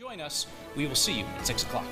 Join us. We will see you at 6 o'clock.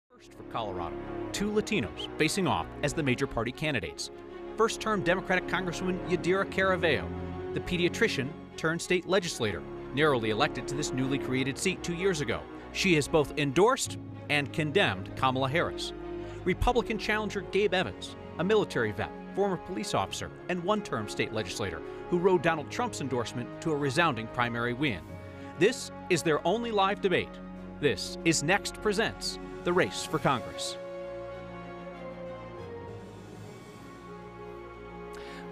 First for Colorado, two Latinos facing off as the major party candidates. First-term Democratic Congresswoman Yadira Caraveo, the pediatrician turned state legislator, narrowly elected to this newly created seat 2 years ago. She has both endorsed and condemned Kamala Harris. Republican challenger Gabe Evans, a military vet, former police officer, and one-term state legislator who rode Donald Trump's endorsement to a resounding primary win. This is their only live debate. This is Next Presents the Race for Congress.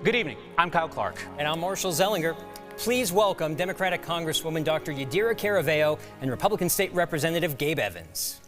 Good evening. I'm Kyle Clark. And I'm Marshall Zellinger. Please welcome Democratic Congresswoman Dr. Yadira Caraveo and Republican State Representative Gabe Evans.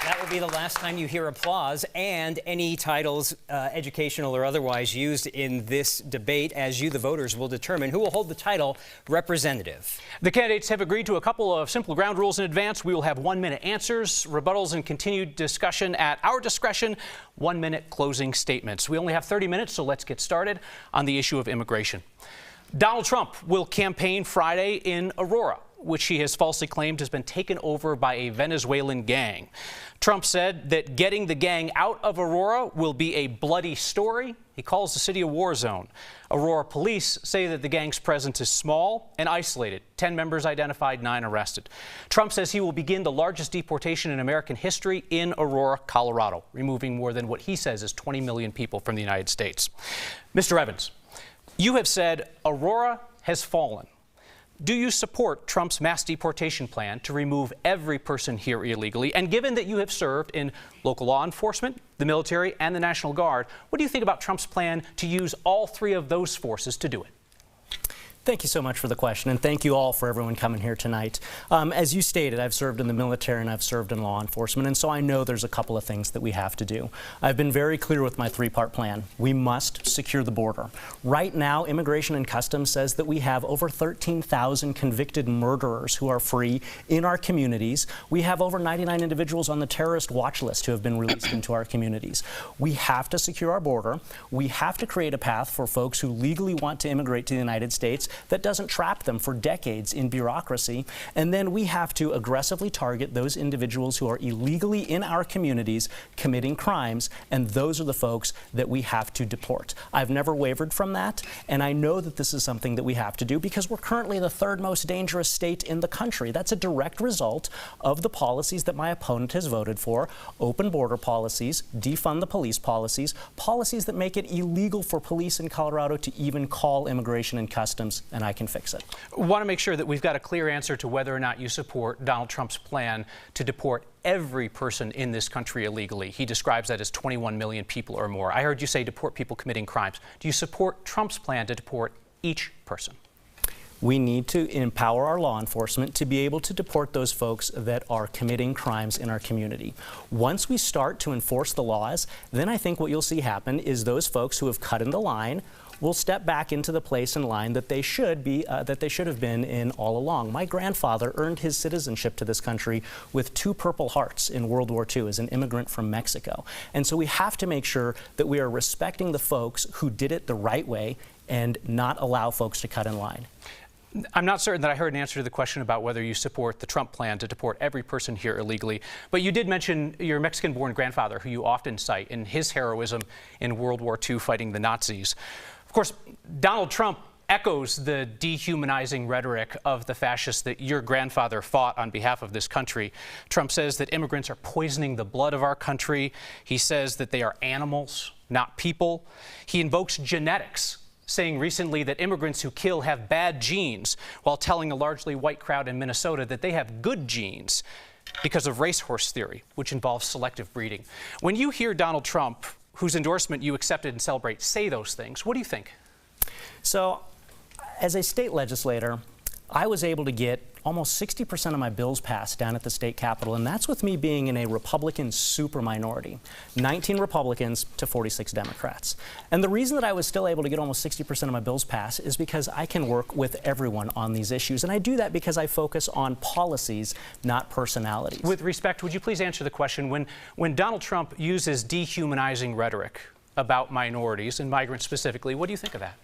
That will be the last time you hear applause and any titles, educational or otherwise, used in this debate, as you, the voters, will determine who will hold the title representative. The candidates have agreed to a couple of simple ground rules in advance. We will have 1-minute answers, rebuttals, and continued discussion at our discretion, 1-minute closing statements. We only have 30 minutes, so let's get started on the issue of immigration. Donald Trump will campaign Friday in Aurora, which he has falsely claimed has been taken over by a Venezuelan gang. Trump said that getting the gang out of Aurora will be a bloody story. He calls the city a war zone. Aurora police say that the gang's presence is small and isolated. 10 members identified, 9 arrested. Trump says he will begin the largest deportation in American history in Aurora, Colorado, removing more than what he says is 20 million people from the United States. Mr. Evans, you have said Aurora has fallen. Do you support Trump's mass deportation plan to remove every person here illegally? And given that you have served in local law enforcement, the military, and the National Guard, what do you think about Trump's plan to use all three of those forces to do it? Thank you so much for the question, and thank you all for everyone coming here tonight. As you stated, I've served in the military and I've served in law enforcement, and so I know there's a couple of things that we have to do. I've been very clear with my three-part plan. We must secure the border. Right now, Immigration and Customs says that we have over 13,000 convicted murderers who are free in our communities. We have over 99 individuals on the terrorist watch list who have been released into our communities. We have to secure our border. We have to create a path for folks who legally want to immigrate to the United States that doesn't trap them for decades in bureaucracy. And then we have to aggressively target those individuals who are illegally in our communities committing crimes, and those are the folks that we have to deport. I've never wavered from that, and I know that this is something that we have to do because we're currently the third most dangerous state in the country. That's a direct result of the policies that my opponent has voted for: open border policies, defund the police policies, policies that make it illegal for police in Colorado to even call Immigration and Customs, and I can fix it. I want to make sure that we've got a clear answer to whether or not you support Donald Trump's plan to deport every person in this country illegally. He describes that as 21 million people or more. I heard you say deport people committing crimes. Do you support Trump's plan to deport each person? We need to empower our law enforcement to be able to deport those folks that are committing crimes in our community. Once we start to enforce the laws, then I think what you'll see happen is those folks who have cut in the line will step back into the place in line that they should have been in all along. My grandfather earned his citizenship to this country with 2 Purple Hearts in World War II as an immigrant from Mexico. And so we have to make sure that we are respecting the folks who did it the right way and not allow folks to cut in line. I'm not certain that I heard an answer to the question about whether you support the Trump plan to deport every person here illegally, but you did mention your Mexican-born grandfather, who you often cite in his heroism in World War II fighting the Nazis. Of course, Donald Trump echoes the dehumanizing rhetoric of the fascists that your grandfather fought on behalf of this country. Trump says that immigrants are poisoning the blood of our country. He says that they are animals, not people. He invokes genetics, saying recently that immigrants who kill have bad genes, while telling a largely white crowd in Minnesota that they have good genes because of racehorse theory, which involves selective breeding. When you hear Donald Trump, whose endorsement you accepted and celebrate, say those things, what do you think? So, as a state legislator, I was able to get almost 60% of my bills passed down at the state capitol, and that's with me being in a Republican super minority, 19 Republicans to 46 Democrats. And the reason that I was still able to get almost 60% of my bills passed is because I can work with everyone on these issues, and I do that because I focus on policies, not personalities. With respect, would you please answer the question, when Donald Trump uses dehumanizing rhetoric about minorities and migrants specifically, what do you think of that?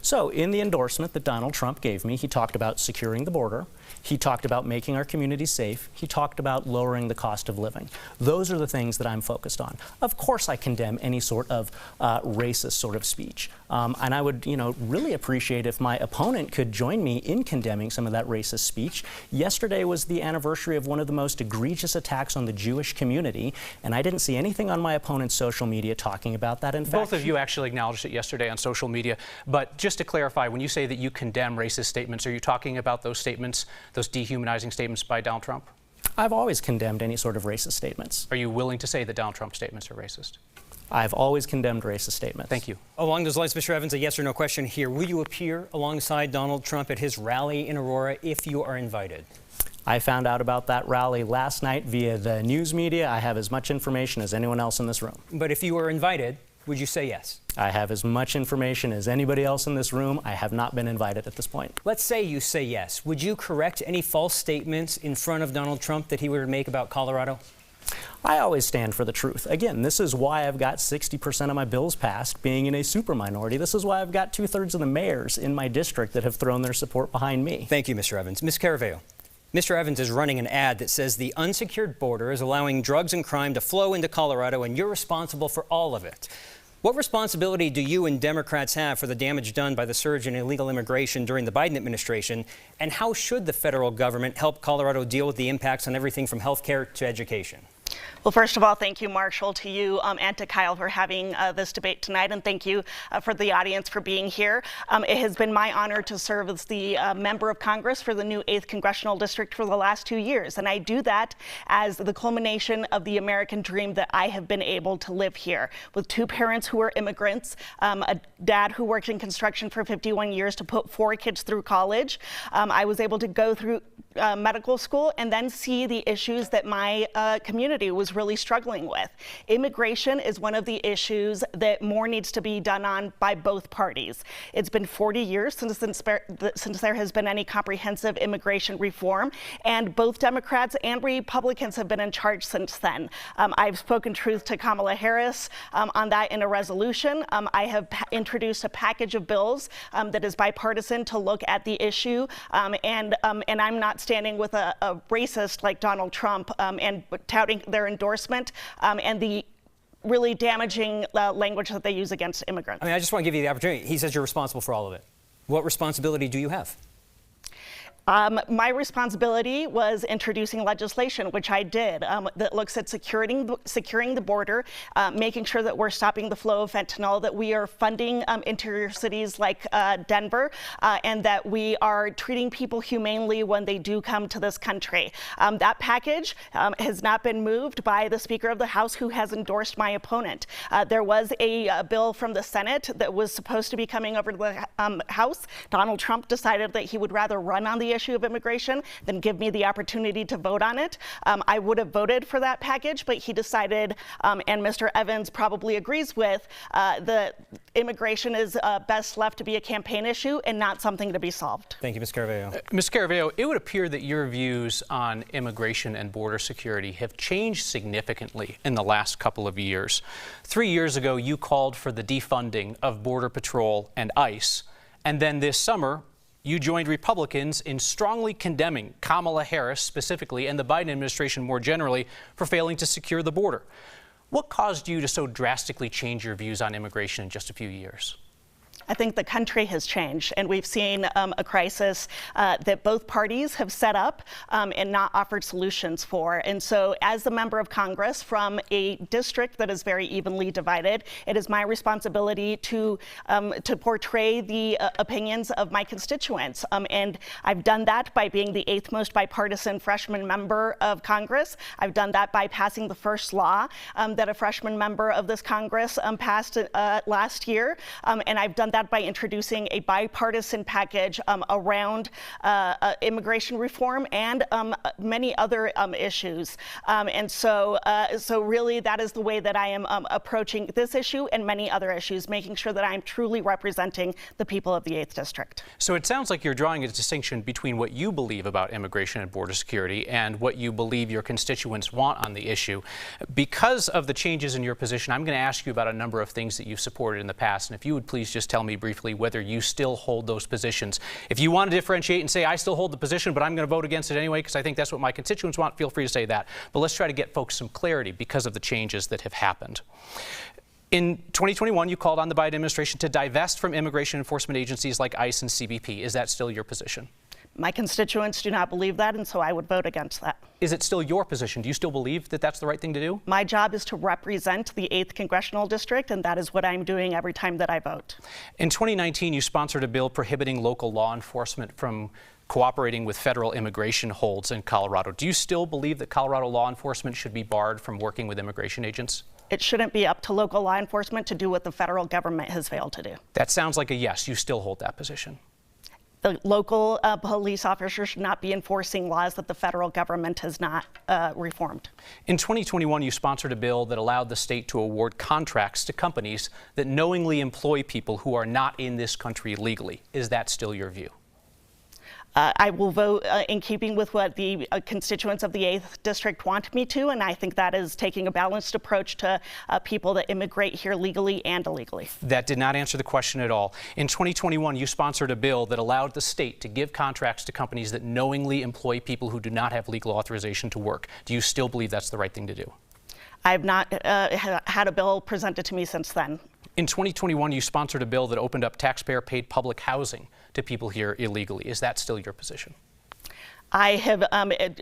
So, in the endorsement that Donald Trump gave me, he talked about securing the border. He talked about making our communities safe. He talked about lowering the cost of living. Those are the things that I'm focused on. Of course, I condemn any sort of racist sort of speech. And I would, really appreciate if my opponent could join me in condemning some of that racist speech. Yesterday was the anniversary of one of the most egregious attacks on the Jewish community, and I didn't see anything on my opponent's social media talking about that. In fact, both of you actually acknowledged it yesterday on social media. But just to clarify, when you say that you condemn racist statements, are you talking about those statements, those dehumanizing statements by Donald Trump? I've always condemned any sort of racist statements. Are you willing to say that Donald Trump's statements are racist? I've always condemned racist statements. Thank you. Along those lines, Mr. Evans, a yes or no question here. Will you appear alongside Donald Trump at his rally in Aurora if you are invited? I found out about that rally last night via the news media. I have as much information as anyone else in this room. But if you were invited, would you say yes? I have as much information as anybody else in this room. I have not been invited at this point. Let's say you say yes. Would you correct any false statements in front of Donald Trump that he would make about Colorado? I always stand for the truth. Again, this is why I've got 60% of my bills passed, being in a super minority. This is why I've got 2/3 of the mayors in my district that have thrown their support behind me. Thank you, Mr. Evans. Ms. Caraveo, Mr. Evans is running an ad that says the unsecured border is allowing drugs and crime to flow into Colorado, and you're responsible for all of it. What responsibility do you and Democrats have for the damage done by the surge in illegal immigration during the Biden administration? And how should the federal government help Colorado deal with the impacts on everything from health care to education? Well, first of all, thank you, Marshall, to you and to Kyle for having this debate tonight, and thank you for the audience for being here. It has been my honor to serve as the member of Congress for the new 8th Congressional District for the last 2 years, and I do that as the culmination of the American dream that I have been able to live here, with 2 parents who are immigrants, a dad who worked in construction for 51 years to put 4 kids through college. I was able to go through medical school and then see the issues that my community was really struggling with. Immigration is one of the issues that more needs to be done on by both parties. It's been 40 years since there has been any comprehensive immigration reform, and both Democrats and Republicans have been in charge since then. I've spoken truth to Kamala Harris on that in a resolution. I have introduced a package of bills that is bipartisan to look at the issue, and I'm not standing with a racist like Donald Trump and touting their endorsement and the really damaging language that they use against immigrants. I just want to give you the opportunity. He says you're responsible for all of it. What responsibility do you have? My responsibility was introducing legislation, which I did, that looks at securing the border, making sure that we're stopping the flow of fentanyl, that we are funding interior cities like Denver, and that we are treating people humanely when they do come to this country. That package has not been moved by the Speaker of the House, who has endorsed my opponent. There was a bill from the Senate that was supposed to be coming over to the House. Donald Trump decided that he would rather run on the issue of immigration than give me the opportunity to vote on it. I would have voted for that package, but he decided, and Mr. Evans probably agrees with, that immigration is best left to be a campaign issue and not something to be solved. Thank you, Ms. Caraveo. Ms. Caraveo, it would appear that your views on immigration and border security have changed significantly in the last couple of years. 3 years ago, you called for the defunding of Border Patrol and ICE, and then this summer, you joined Republicans in strongly condemning Kamala Harris specifically and the Biden administration more generally for failing to secure the border. What caused you to so drastically change your views on immigration in just a few years? I think the country has changed, and we've seen a crisis that both parties have set up and not offered solutions for. And so as the member of Congress from a district that is very evenly divided, it is my responsibility to portray the opinions of my constituents. And I've done that by being the 8th most bipartisan freshman member of Congress. I've done that by passing the first law that a freshman member of this Congress passed last year. And I've done that by introducing a bipartisan package around immigration reform and many other issues. And so really that is the way that I am approaching this issue and many other issues, making sure that I'm truly representing the people of the 8th District. So it sounds like you're drawing a distinction between what you believe about immigration and border security and what you believe your constituents want on the issue. Because of the changes in your position, I'm going to ask you about a number of things that you've supported in the past, and if you would please just tell me briefly whether you still hold those positions. If you want to differentiate and say, I still hold the position, but I'm going to vote against it anyway because I think that's what my constituents want, feel free to say that. But let's try to get folks some clarity because of the changes that have happened. In 2021, you called on the Biden administration to divest from immigration enforcement agencies like ICE and CBP. Is that still your position? My constituents do not believe that, and so I would vote against that. Is it still your position? Do you still believe that that's the right thing to do? My job is to represent the 8th Congressional District, and that is what I'm doing every time that I vote. In 2019, you sponsored a bill prohibiting local law enforcement from cooperating with federal immigration holds in Colorado. Do you still believe that Colorado law enforcement should be barred from working with immigration agents? It shouldn't be up to local law enforcement to do what the federal government has failed to do. That sounds like a yes. You still hold that position. The local police officers should not be enforcing laws that the federal government has not reformed. In 2021, you sponsored a bill that allowed the state to award contracts to companies that knowingly employ people who are not in this country legally. Is that still your view? I will vote in keeping with what the constituents of the 8th District want me to, and I think that is taking a balanced approach to people that immigrate here legally and illegally. That did not answer the question at all. In 2021, you sponsored a bill that allowed the state to give contracts to companies that knowingly employ people who do not have legal authorization to work. Do you still believe that's the right thing to do? I have not had a bill presented to me since then. In 2021, you sponsored a bill that opened up taxpayer-paid public housing to people here illegally. Is that still your position? I have,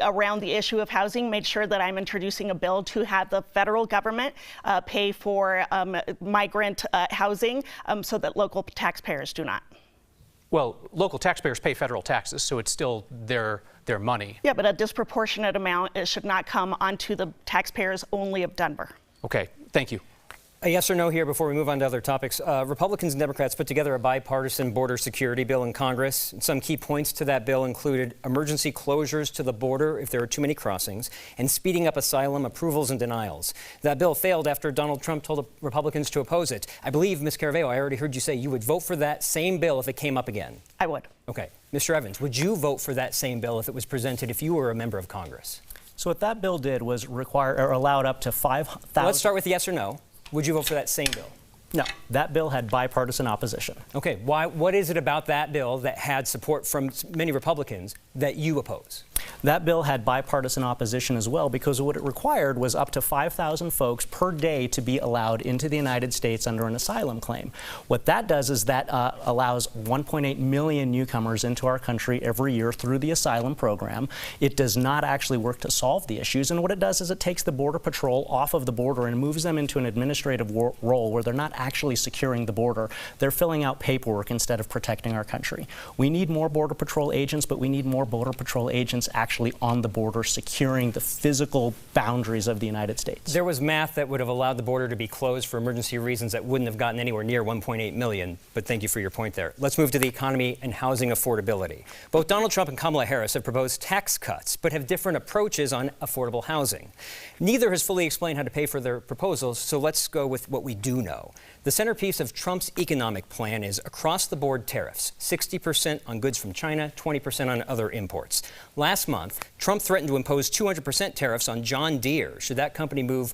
around the issue of housing, made sure that I'm introducing a bill to have the federal government pay for migrant housing so that local taxpayers do not. Well, local taxpayers pay federal taxes, so it's still their money. Yeah, but a disproportionate amount should not come onto the taxpayers only of Denver. Okay, thank you. A yes or no here before we move on to other topics. Republicans and Democrats put together a bipartisan border security bill in Congress. Some key points to that bill included emergency closures to the border if there are too many crossings and speeding up asylum approvals and denials. That bill failed after Donald Trump told Republicans to oppose it. I believe, Ms. Caraveo, I already heard you say you would vote for that same bill if it came up again. I would. Okay. Mr. Evans, would you vote for that same bill if it was presented if you were a member of Congress? So what that bill did was require or allowed up to 5,000. Let's start with yes or no. Would you vote for that same bill? No, that bill had bipartisan opposition. Okay, what is it about that bill that had support from many Republicans that you oppose? That bill had bipartisan opposition as well because what it required was up to 5,000 folks per day to be allowed into the United States under an asylum claim. What that does is that allows 1.8 million newcomers into our country every year through the asylum program. It does not actually work to solve the issues, and what it does is it takes the Border Patrol off of the border and moves them into an administrative role where they're not actually securing the border. They're filling out paperwork instead of protecting our country. We need more Border Patrol agents, but we need more Border Patrol agents actually on the border, securing the physical boundaries of the United States. There was math that would have allowed the border to be closed for emergency reasons that wouldn't have gotten anywhere near 1.8 million, but thank you for your point there. Let's move to the economy and housing affordability. Both Donald Trump and Kamala Harris have proposed tax cuts, but have different approaches on affordable housing. Neither has fully explained how to pay for their proposals, so let's go with what we do know. The centerpiece of Trump's economic plan is across-the-board tariffs, 60% on goods from China, 20% on other imports. Last month, Trump threatened to impose 200% tariffs on John Deere should that company move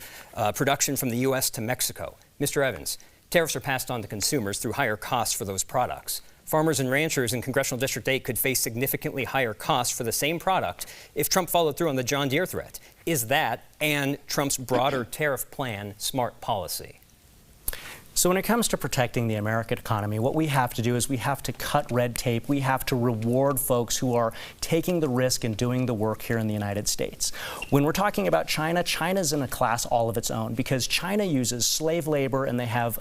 production from the U.S. to Mexico. Mr. Evans, tariffs are passed on to consumers through higher costs for those products. Farmers and ranchers in Congressional District 8 could face significantly higher costs for the same product if Trump followed through on the John Deere threat. Is that, and Trump's broader tariff plan, smart policy? So when it comes to protecting the American economy, what we have to do is we have to cut red tape. We have to reward folks who are taking the risk and doing the work here in the United States. When we're talking about China, China's in a class all of its own because China uses slave labor and they have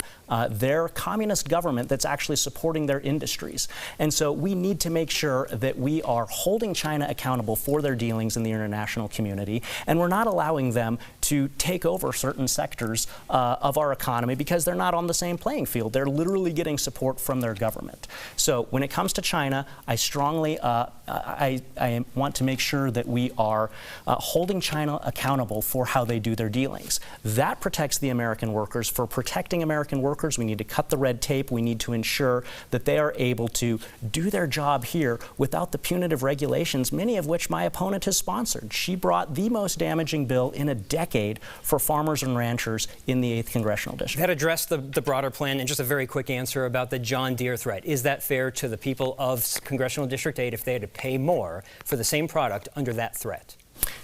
their communist government that's actually supporting their industries. And so we need to make sure that we are holding China accountable for their dealings in the international community, and we're not allowing them to take over certain sectors of our economy because they're not on the same playing field. They're literally getting support from their government. So when it comes to China, I strongly I want to make sure that we are holding China accountable for how they do their dealings. That protects the American workers. For protecting American workers, we need to cut the red tape. We need to ensure that they are able to do their job here without the punitive regulations, many of which my opponent has sponsored. She brought the most damaging bill in a decade for farmers and ranchers in the 8th Congressional District. That addressed the broader plan, and just a very quick answer about the John Deere threat. Is that fair to the people of Congressional District 8 if they had to pay more for the same product under that threat?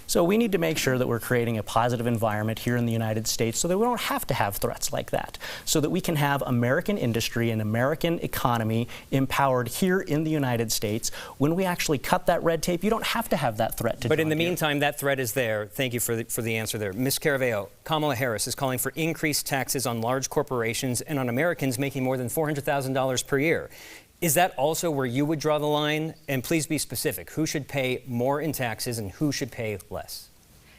So we need to make sure that we're creating a positive environment here in the United States so that we don't have to have threats like that, so that we can have American industry and American economy empowered here in the United States. When we actually cut that red tape, you don't have to have that threat to But in the John Deere. meantime, that threat is there. Thank you for the answer there. Ms. Caraveo, Kamala Harris is calling for increased taxes on large corporations and on Americans making more than $400,000 per year. Is that also where you would draw the line? And please be specific. Who should pay more in taxes and who should pay less?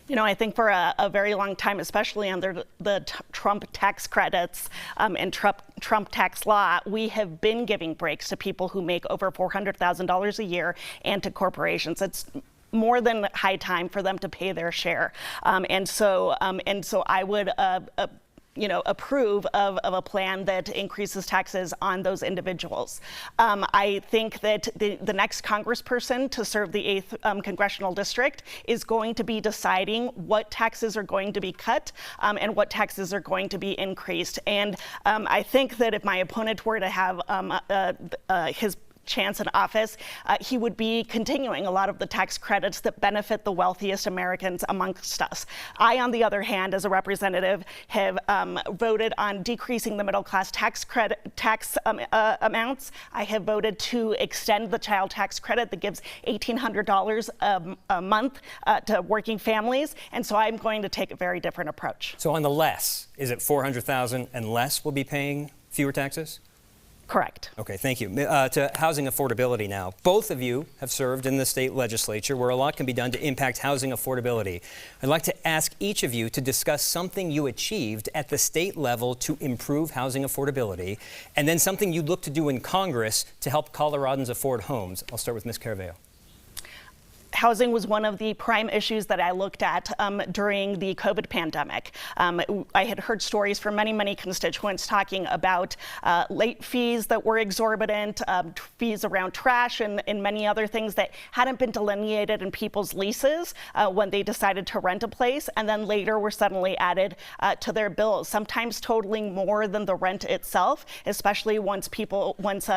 You know, I think for a very long time, especially under the Trump tax credits and Trump tax law, we have been giving breaks to people who make over $400,000 a year and to corporations. It's more than high time for them to pay their share. And so I would approve of a plan that increases taxes on those individuals. I think that the next congressperson to serve the 8th Congressional District is going to be deciding what taxes are going to be cut and what taxes are going to be increased. And I think that if my opponent were to have chance in office, he would be continuing a lot of the tax credits that benefit the wealthiest Americans amongst us. I, on the other hand, as a representative, have voted on decreasing the middle class tax amounts. I have voted to extend the child tax credit that gives $1,800 a month to working families, and so I'm going to take a very different approach. So on the less, is it $400,000 and less will be paying fewer taxes? Correct. Okay, thank you. To housing affordability now. Both of you have served in the state legislature where a lot can be done to impact housing affordability. I'd like to ask each of you to discuss something you achieved at the state level to improve housing affordability, and then something you'd look to do in Congress to help Coloradans afford homes. I'll start with Ms. Caraveo. Housing was one of the prime issues that I looked at during the COVID pandemic. I had heard stories from many constituents talking about late fees that were exorbitant, fees around trash and many other things that hadn't been delineated in people's leases when they decided to rent a place, and then later were suddenly added to their bills, sometimes totaling more than the rent itself, especially once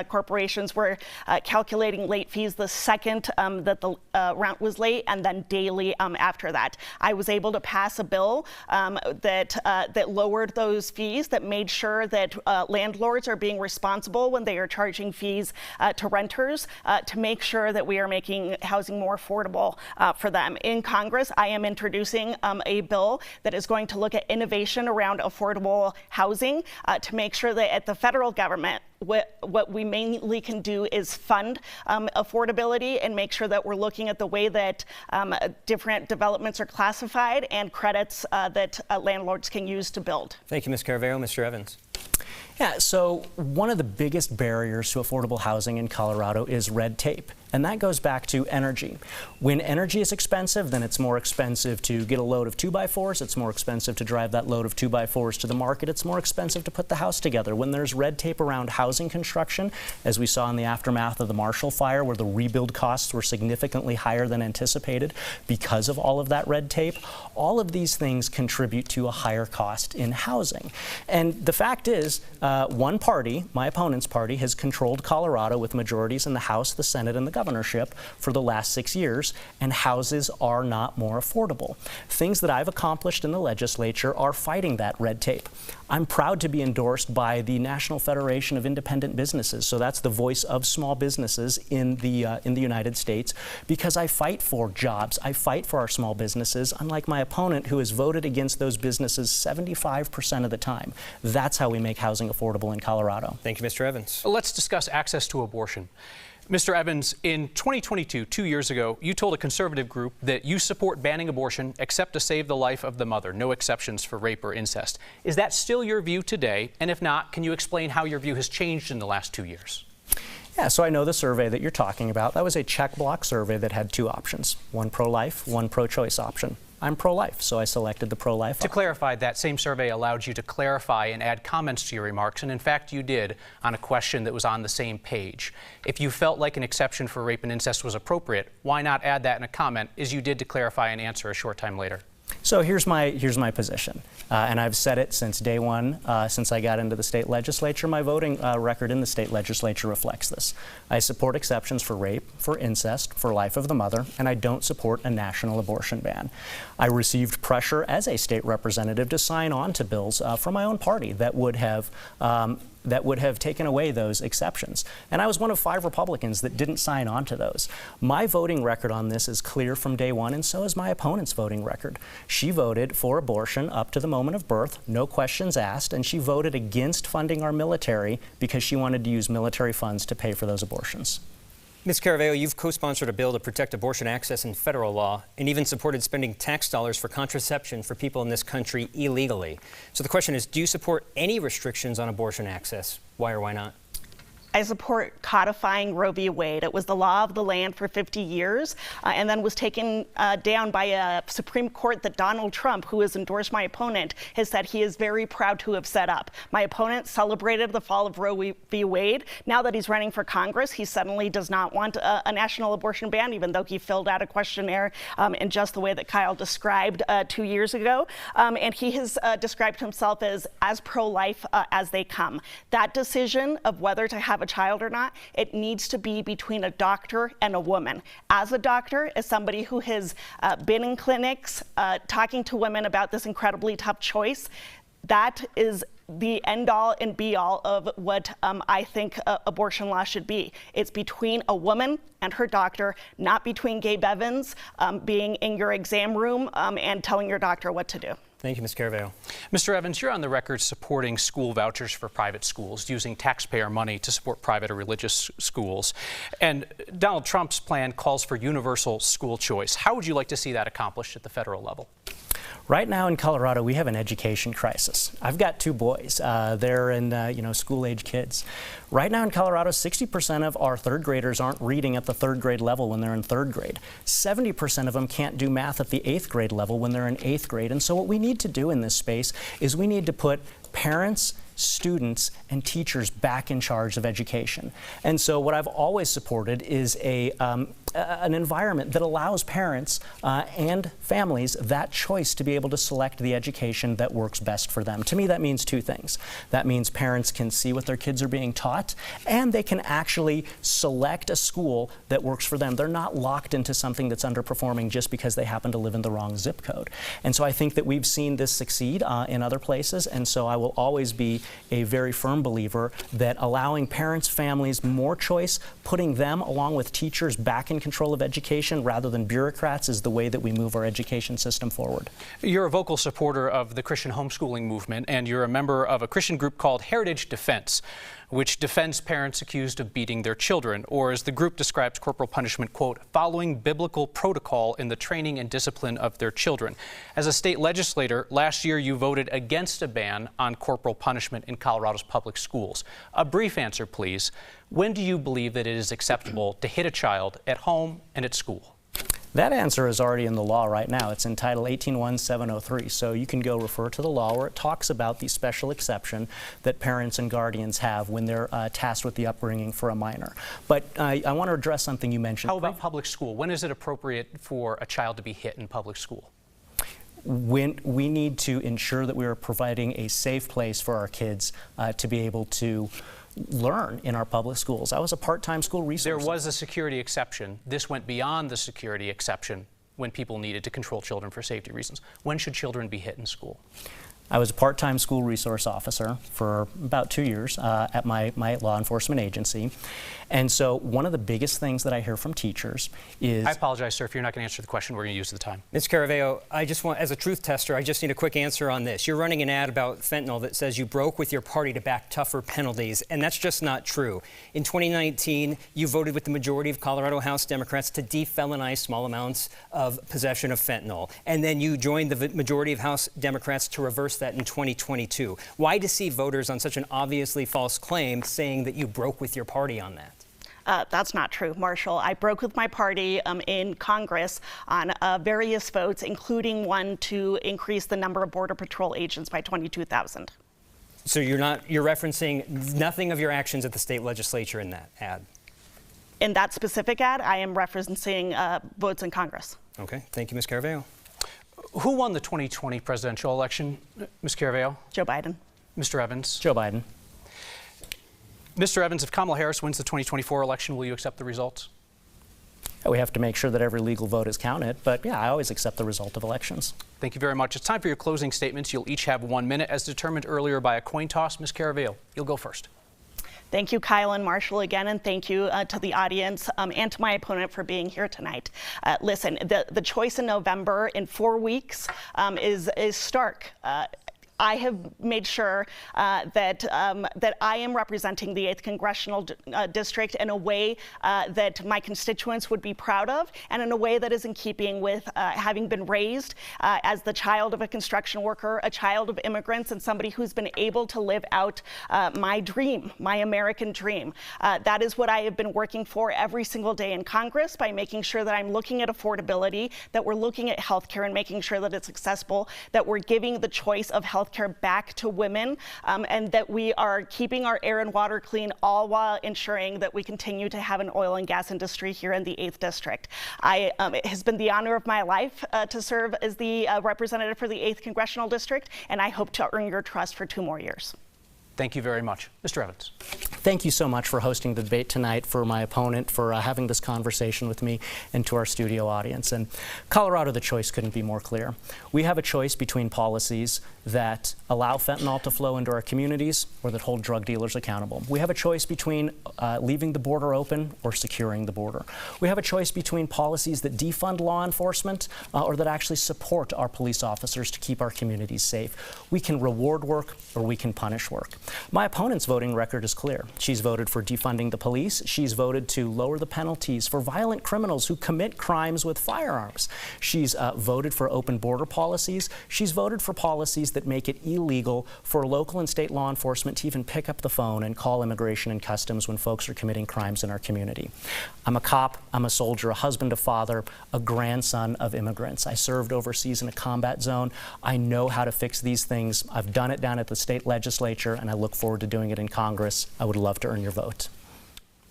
corporations were calculating late fees the second that the rent was late, and then daily after that. I was able to pass a bill that lowered those fees, that made sure that landlords are being responsible when they are charging fees to renters, to make sure that we are making housing more affordable for them. In Congress, I am introducing a bill that is going to look at innovation around affordable housing to make sure that at the federal government, what we mainly can do is fund affordability and make sure that we're looking at the way that different developments are classified and credits that landlords can use to build. Thank you, Ms. Caraveo. Mr. Evans. Yeah, so one of the biggest barriers to affordable housing in Colorado is red tape. And that goes back to energy. When energy is expensive, then it's more expensive to get a load of 2x4s. It's more expensive to drive that load of 2x4s to the market. It's more expensive to put the house together. When there's red tape around housing construction, as we saw in the aftermath of the Marshall Fire, where the rebuild costs were significantly higher than anticipated because of all of that red tape, all of these things contribute to a higher cost in housing. And the fact is, one party, my opponent's party, has controlled Colorado with majorities in the House, the Senate, and the governorship for the last 6 years, and houses are not more affordable. Things that I've accomplished in the legislature are fighting that red tape. I'm proud to be endorsed by the National Federation of Independent Businesses, so that's the voice of small businesses in the United States, because I fight for jobs. I fight for our small businesses, unlike my opponent who has voted against those businesses 75% of the time. That's how we make housing affordable in Colorado. Thank you, Mr. Evans. Let's discuss access to abortion. Mr. Evans, in 2022, 2 years ago, you told a conservative group that you support banning abortion except to save the life of the mother, no exceptions for rape or incest. Is that still your view today? And if not, can you explain how your view has changed in the last 2 years? Yeah, so I know the survey that you're talking about. That was a check block survey that had two options, one pro-life, one pro-choice option. I'm pro-life, so I selected the pro-life option. To clarify, that same survey allowed you to clarify and add comments to your remarks, and in fact you did on a question that was on the same page. If you felt like an exception for rape and incest was appropriate, why not add that in a comment, as you did to clarify and answer a short time later? So here's my position, and I've said it since day one, since I got into the state legislature. My voting record in the state legislature reflects this. I support exceptions for rape, for incest, for life of the mother, and I don't support a national abortion ban. I received pressure as a state representative to sign on to bills from my own party that would have taken away those exceptions. And I was one of 5 Republicans that didn't sign on to those. My voting record on this is clear from day one, and so is my opponent's voting record. She voted for abortion up to the moment of birth, no questions asked, and she voted against funding our military because she wanted to use military funds to pay for those abortions. Ms. Caraveo, you've co-sponsored a bill to protect abortion access in federal law and even supported spending tax dollars for contraception for people in this country illegally. So the question is, do you support any restrictions on abortion access? Why or why not? I support codifying Roe v. Wade. It was the law of the land for 50 years and then was taken down by a Supreme Court that Donald Trump, who has endorsed my opponent, has said he is very proud to have set up. My opponent celebrated the fall of Roe v. Wade. Now that he's running for Congress, he suddenly does not want a national abortion ban, even though he filled out a questionnaire in just the way that Kyle described 2 years ago. And he has described himself as pro-life as they come. That decision of whether to have have a child or not. It needs to be between a doctor and a woman. As a doctor, as somebody who has been in clinics talking to women about this incredibly tough choice, that is the end-all and be-all of what I think abortion law should be. It's between a woman and her doctor, not between Gabe Evans being in your exam room and telling your doctor what to do. Thank you, Ms. Caraveo. Mr. Evans, you're on the record supporting school vouchers for private schools, using taxpayer money to support private or religious schools. And Donald Trump's plan calls for universal school choice. How would you like to see that accomplished at the federal level? Right now in Colorado, we have an education crisis. I've got two boys. They're in, school-age kids. Right now in Colorado, 60% of our third graders aren't reading at the third grade level when they're in third grade. 70% of them can't do math at the eighth grade level when they're in eighth grade. And so what we need to do in this space is we need to put parents, students, and teachers back in charge of education. And so what I've always supported is an environment that allows parents and families that choice to be able to select the education that works best for them. To me, that means two things. That means parents can see what their kids are being taught, and they can actually select a school that works for them. They're not locked into something that's underperforming just because they happen to live in the wrong zip code. And so I think that we've seen this succeed in other places, and so I will always be a very firm believer that allowing parents, families more choice, putting them along with teachers back in control of education rather than bureaucrats is the way that we move our education system forward. You're a vocal supporter of the Christian homeschooling movement, and you're a member of a Christian group called Heritage Defense, which defends parents accused of beating their children, or as the group describes corporal punishment, quote, following biblical protocol in the training and discipline of their children. As a state legislator, last year you voted against a ban on corporal punishment in Colorado's public schools. A brief answer, please. When do you believe that it is acceptable to hit a child at home and at school? That answer is already in the law right now. It's in Title 18-1703. So you can go refer to the law where it talks about the special exception that parents and guardians have when they're tasked with the upbringing for a minor. But I want to address something you mentioned. How about public school? When is it appropriate for a child to be hit in public school? When we need to ensure that we are providing a safe place for our kids to be able to learn in our public schools. I was a part-time school resource. There was a security exception. This went beyond the security exception when people needed to control children for safety reasons. When should children be hit in school? I was a part-time school resource officer for about 2 years at my law enforcement agency. And so one of the biggest things that I hear from teachers is... I apologize, sir, if you're not going to answer the question, we're going to use the time. Ms. Caraveo, I just want, as a truth tester, I just need a quick answer on this. You're running an ad about fentanyl that says you broke with your party to back tougher penalties, and that's just not true. In 2019, you voted with the majority of Colorado House Democrats to defelonize small amounts of possession of fentanyl. And then you joined the majority of House Democrats to reverse that in 2022. Why deceive voters on such an obviously false claim saying that you broke with your party on that? That's not true, Marshall. I broke with my party in Congress on various votes, including one to increase the number of Border Patrol agents by 22,000. So you're referencing nothing of your actions at the state legislature in that ad? In that specific ad, I am referencing votes in Congress. Okay, thank you, Ms. Caraveo. Who won the 2020 presidential election, Ms. Caraveo? Joe Biden. Mr. Evans? Joe Biden. Mr. Evans, if Kamala Harris wins the 2024 election, will you accept the results? We have to make sure that every legal vote is counted, but yeah, I always accept the result of elections. Thank you very much. It's time for your closing statements. You'll each have 1 minute, as determined earlier by a coin toss. Ms. Caraveo, you'll go first. Thank you, Kyle and Marshall, again, and thank you to the audience and to my opponent for being here tonight. Listen, the choice in November in 4 weeks is stark. I have made sure that I am representing the 8th Congressional District in a way that my constituents would be proud of, and in a way that is in keeping with having been raised as the child of a construction worker, a child of immigrants, and somebody who's been able to live out my dream, my American dream. That is what I have been working for every single day in Congress, by making sure that I'm looking at affordability, that we're looking at healthcare and making sure that it's accessible, that we're giving the choice of healthcare back to women, and that we are keeping our air and water clean, all while ensuring that we continue to have an oil and gas industry here in the 8th District. It has been the honor of my life to serve as the representative for the 8th Congressional District, and I hope to earn your trust for 2 more years. Thank you very much. Mr. Evans. thank you so much for hosting the debate tonight, for my opponent, for having this conversation with me, and to our studio audience. And Colorado, the choice couldn't be more clear. We have a choice between policies that allow fentanyl to flow into our communities or that hold drug dealers accountable. We have a choice between leaving the border open or securing the border. We have a choice between policies that defund law enforcement or that actually support our police officers to keep our communities safe. We can reward work or we can punish work. My opponent's voting record is clear. She's voted for defunding the police. She's voted to lower the penalties for violent criminals who commit crimes with firearms. She's voted for open border policies. She's voted for policies that make it illegal for local and state law enforcement to even pick up the phone and call Immigration and Customs when folks are committing crimes in our community. I'm a cop, I'm a soldier, a husband, a father, a grandson of immigrants. I served overseas in a combat zone. I know how to fix these things. I've done it down at the state legislature, and I look forward to doing it in Congress. I would love to earn your vote.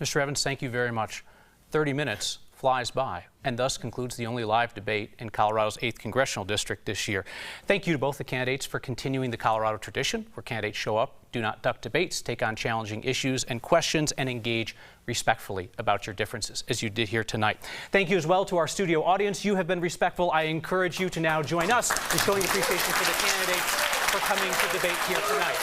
Mr. Evans, thank you very much. 30 minutes flies by, and thus concludes the only live debate in Colorado's 8th Congressional District this year. Thank you to both the candidates for continuing the Colorado tradition, where candidates show up, do not duck debates, take on challenging issues and questions, and engage respectfully about your differences, as you did here tonight. Thank you as well to our studio audience. You have been respectful. I encourage you to now join us in showing appreciation for the candidates for coming to debate here tonight.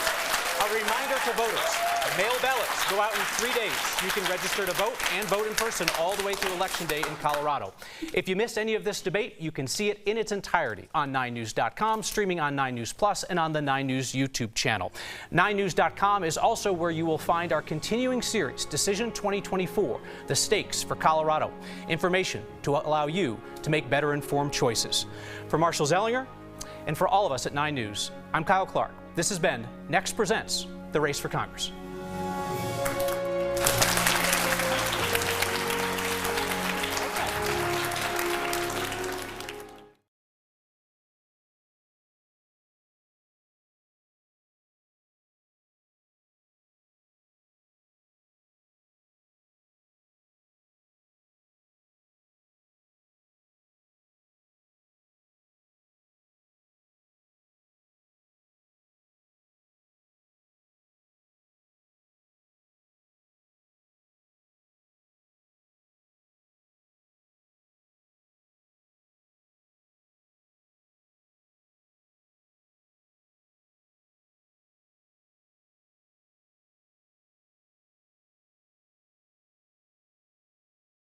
A reminder to voters, mail ballots go out in 3 days. You can register to vote and vote in person all the way through Election Day in Colorado. If you missed any of this debate, you can see it in its entirety on 9news.com, streaming on 9 News Plus, and on the 9 News YouTube channel. 9news.com is also where you will find our continuing series, Decision 2024, The Stakes for Colorado. Information to allow you to make better informed choices. For Marshall Zellinger and for all of us at 9 News, I'm Kyle Clark. This has been Next Presents The Race for Congress.